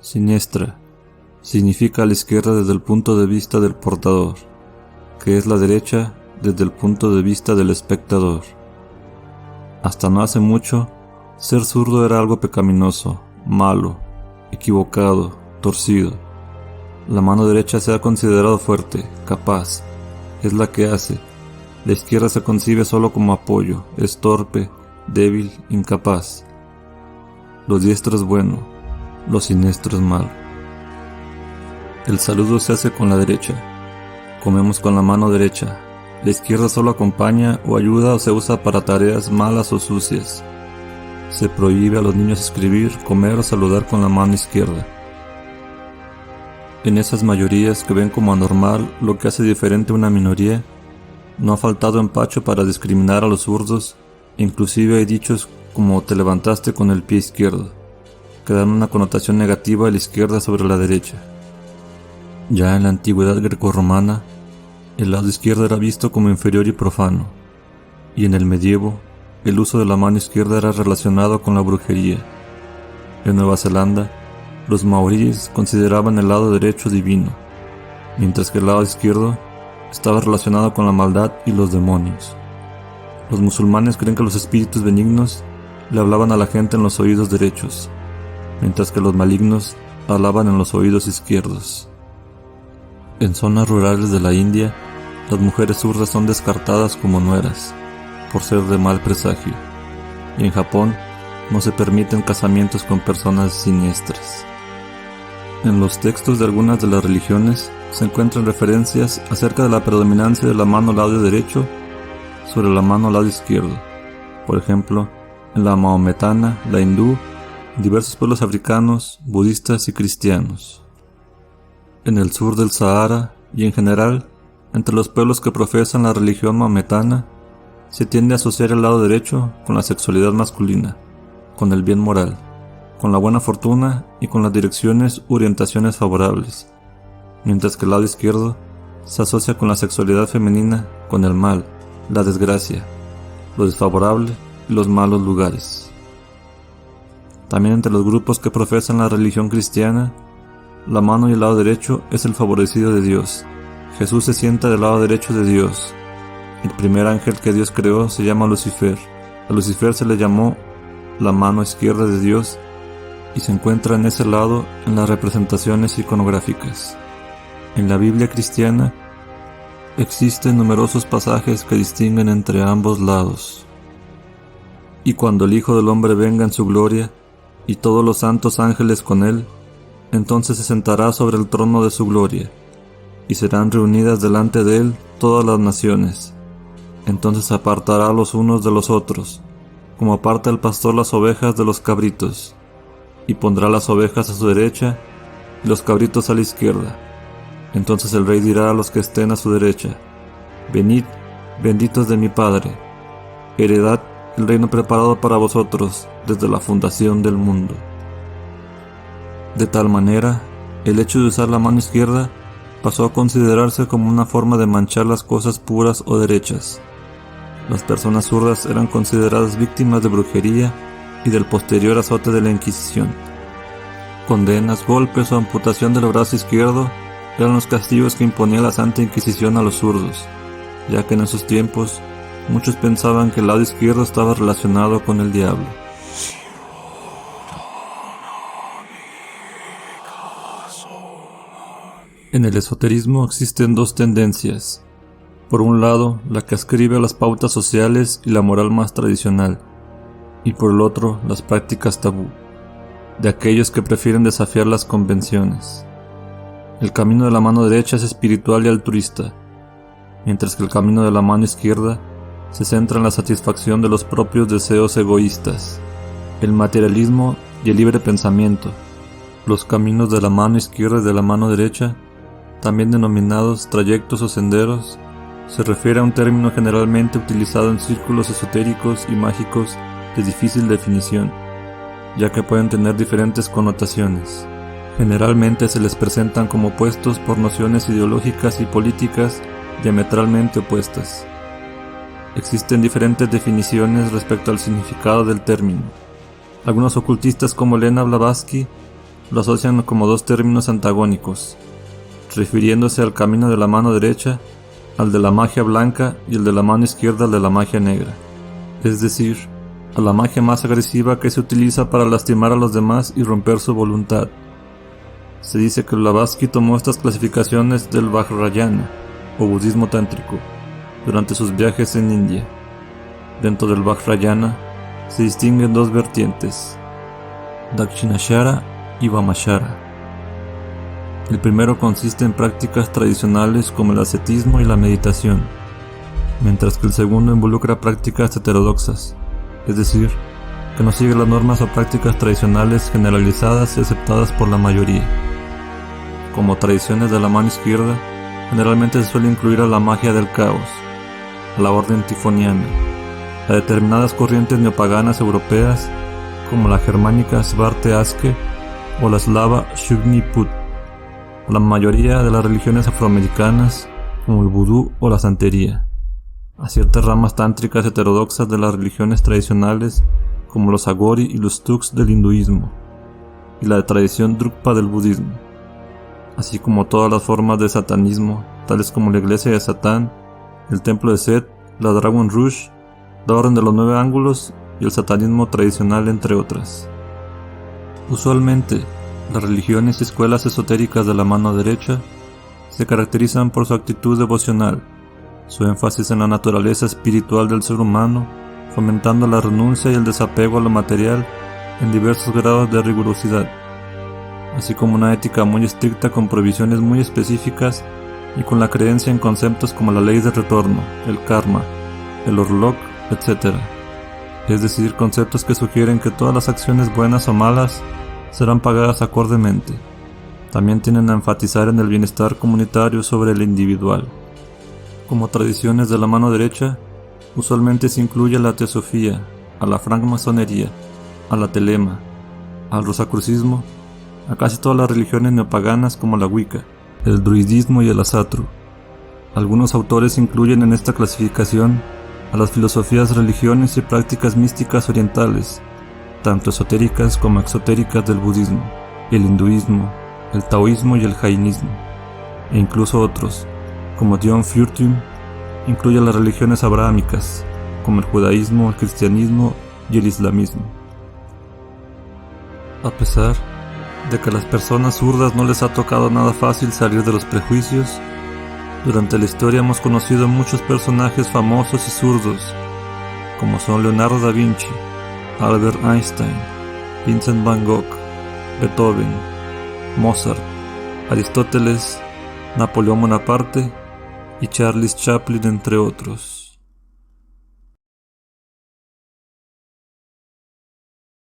Siniestra significa a la izquierda desde el punto de vista del portador, que es la derecha desde el punto de vista del espectador. Hasta no hace mucho, ser zurdo era algo pecaminoso, malo, equivocado, torcido. La mano derecha se ha considerado fuerte, capaz, es la que hace. La izquierda se concibe solo como apoyo, es torpe, débil, incapaz. Lo diestro es bueno, lo siniestro es malo. El saludo se hace con la derecha. Comemos con la mano derecha. La izquierda solo acompaña o ayuda o se usa para tareas malas o sucias. Se prohíbe a los niños escribir, comer o saludar con la mano izquierda. En esas mayorías que ven como anormal lo que hace diferente a una minoría, no ha faltado empacho para discriminar a los zurdos, inclusive hay dichos como te levantaste con el pie izquierdo, que dan una connotación negativa a la izquierda sobre la derecha. Ya en la antigüedad grecorromana, el lado izquierdo era visto como inferior y profano, y en el medievo, el uso de la mano izquierda era relacionado con la brujería. En Nueva Zelanda, los maoríes consideraban el lado derecho divino, mientras que el lado izquierdo estaba relacionado con la maldad y los demonios. Los musulmanes creen que los espíritus benignos le hablaban a la gente en los oídos derechos, mientras que los malignos hablaban en los oídos izquierdos. En zonas rurales de la India, las mujeres zurdas son descartadas como nueras, por ser de mal presagio, y en Japón no se permiten casamientos con personas siniestras. En los textos de algunas de las religiones se encuentran referencias acerca de la predominancia de la mano lado derecho sobre la mano lado izquierdo. Por ejemplo, en la maometana, la hindú, diversos pueblos africanos, budistas y cristianos. En el sur del Sahara y en general, entre los pueblos que profesan la religión maometana, se tiende a asociar el lado derecho con la sexualidad masculina, con el bien moral, con la buena fortuna y con las direcciones u orientaciones favorables, mientras que el lado izquierdo se asocia con la sexualidad femenina, con el mal, la desgracia, lo desfavorable y los malos lugares. También entre los grupos que profesan la religión cristiana, la mano y el lado derecho es el favorecido de Dios. Jesús se sienta del lado derecho de Dios. El primer ángel que Dios creó se llama Lucifer. A Lucifer se le llamó la mano izquierda de Dios y se encuentra en ese lado en las representaciones iconográficas. En la Biblia cristiana existen numerosos pasajes que distinguen entre ambos lados. Y cuando el Hijo del Hombre venga en su gloria y todos los santos ángeles con él, entonces se sentará sobre el trono de su gloria, y serán reunidas delante de él todas las naciones. Entonces apartará los unos de los otros, como aparta el pastor las ovejas de los cabritos, y pondrá las ovejas a su derecha y los cabritos a la izquierda. Entonces el rey dirá a los que estén a su derecha: venid, benditos de mi Padre, heredad el reino preparado para vosotros desde la fundación del mundo. De tal manera, el hecho de usar la mano izquierda pasó a considerarse como una forma de manchar las cosas puras o derechas. Las personas zurdas eran consideradas víctimas de brujería y del posterior azote de la Inquisición. Condenas, golpes o amputación del brazo izquierdo eran los castigos que imponía la Santa Inquisición a los zurdos, ya que en esos tiempos muchos pensaban que el lado izquierdo estaba relacionado con el diablo. En el esoterismo existen dos tendencias. Por un lado, la que ascribe a las pautas sociales y la moral más tradicional, y por el otro, las prácticas tabú, de aquellos que prefieren desafiar las convenciones. El camino de la mano derecha es espiritual y altruista, mientras que el camino de la mano izquierda se centra en la satisfacción de los propios deseos egoístas, el materialismo y el libre pensamiento. Los caminos de la mano izquierda y de la mano derecha, también denominados trayectos o senderos, se refiere a un término generalmente utilizado en círculos esotéricos y mágicos de difícil definición, ya que pueden tener diferentes connotaciones. Generalmente se les presentan como opuestos por nociones ideológicas y políticas diametralmente opuestas. Existen diferentes definiciones respecto al significado del término. Algunos ocultistas como Elena Blavatsky lo asocian como dos términos antagónicos, refiriéndose al camino de la mano derecha, al de la magia blanca, y el de la mano izquierda, al de la magia negra, es decir, a la magia más agresiva que se utiliza para lastimar a los demás y romper su voluntad. Se dice que Blavatsky tomó estas clasificaciones del Vajrayana, o budismo tántrico, durante sus viajes en India. Dentro del Vajrayana se distinguen dos vertientes, Dakshinashara y Vamashara. El primero consiste en prácticas tradicionales como el ascetismo y la meditación, mientras que el segundo involucra prácticas heterodoxas, es decir, que no sigue las normas o prácticas tradicionales generalizadas y aceptadas por la mayoría. Como tradiciones de la mano izquierda, generalmente se suele incluir a la magia del caos, a la orden tifoniana, a determinadas corrientes neopaganas europeas como la germánica Svarte Aske o la eslava Shugni-Put, a la mayoría de las religiones afroamericanas como el vudú o la santería, a ciertas ramas tántricas heterodoxas de las religiones tradicionales como los Agori y los Tuks del hinduismo, y la tradición Drukpa del budismo, así como todas las formas de satanismo, tales como la iglesia de Satán, el templo de Set, la Dragon Rouge, la orden de los 9 ángulos y el satanismo tradicional, entre otras. Usualmente, las religiones y escuelas esotéricas de la mano derecha se caracterizan por su actitud devocional, su énfasis en la naturaleza espiritual del ser humano, fomentando la renuncia y el desapego a lo material en diversos grados de rigurosidad, así como una ética muy estricta con prohibiciones muy específicas y con la creencia en conceptos como la ley del retorno, el karma, el orlok, etc. Es decir, conceptos que sugieren que todas las acciones buenas o malas serán pagadas acordemente. También tienden a enfatizar en el bienestar comunitario sobre el individual. Como tradiciones de la mano derecha, usualmente se incluye a la teosofía, a la francmasonería, a la telema, al rosacrucismo, a casi todas las religiones neopaganas como la Wicca, el druidismo y el asatru. Algunos autores incluyen en esta clasificación a las filosofías, religiones y prácticas místicas orientales, tanto esotéricas como exotéricas del budismo, el hinduismo, el taoísmo y el jainismo, e incluso otros, como John Furtium, incluye las religiones abrahámicas, como el judaísmo, el cristianismo y el islamismo. A pesar de que a las personas zurdas no les ha tocado nada fácil salir de los prejuicios, durante la historia hemos conocido muchos personajes famosos y zurdos, como son Leonardo da Vinci, Albert Einstein, Vincent van Gogh, Beethoven, Mozart, Aristóteles, Napoleón Bonaparte y Charles Chaplin, entre otros.